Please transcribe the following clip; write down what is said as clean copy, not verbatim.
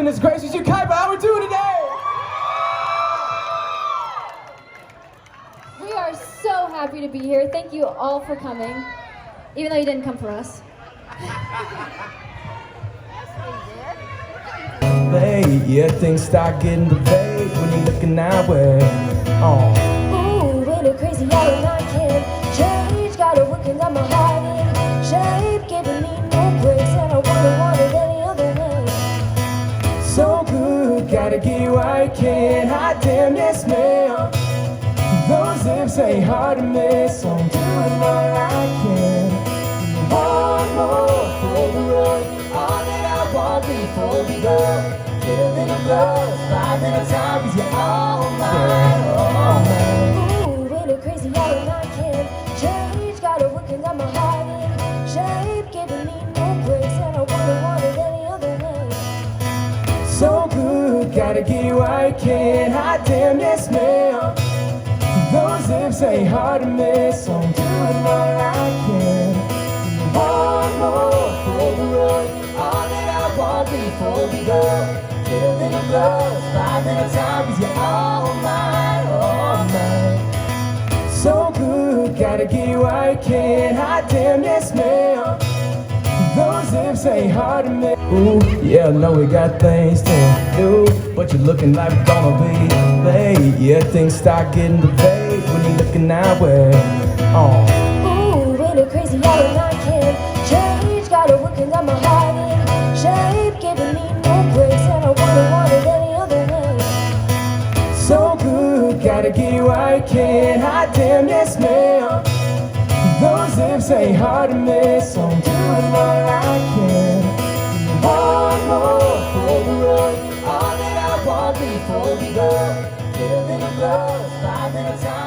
goodness gracious, you Kuiper, how we doing today? We are so happy to be here. Thank you all for coming, even though you didn't come for us. Hey, yeah, things start getting delayed when you're looking that way. Ooh, really crazy, I can't change. Gotta work and got my heart in shape, giving me no grace, and I wouldn't want it any other way. So good, gotta get you right, can't hot damn this smell. Those lips ain't hard to miss, so I'm doing all I can. One more for the road, all that I want before we go. Get a little close, 5 minutes time, 'cause you're all mine, all mine. Ooh, really crazy, I can't change. Gotta work and got my heart in shape, giving me no grace, and I wouldn't want it any other way. So good, gotta get you right, can't hot damn this smell. Those lips ain't hard to miss, so I'm doing all I can. One more for the road, all that I want before we go. Get a little close, 5 minutes time, 'cause you're all mine, all mine. So good, gotta get you right, can't hot damn this smell. Those lips ain't hard to miss. Ooh, yeah, I know we got things to do, but you're looking like we're gonna be late. Yeah, things start getting delayed when you're looking that way. Ooh, really crazy, I can't change. Gotta work and got my heart in shape, giving me no grace, and I wouldn't want it any other way. So good, gotta get you right, can't hot damn this smell. Those lips ain't hard to miss, so I'm doing all I can. One more for the road, all that I want before we go. Get a little close, 5 minutes time.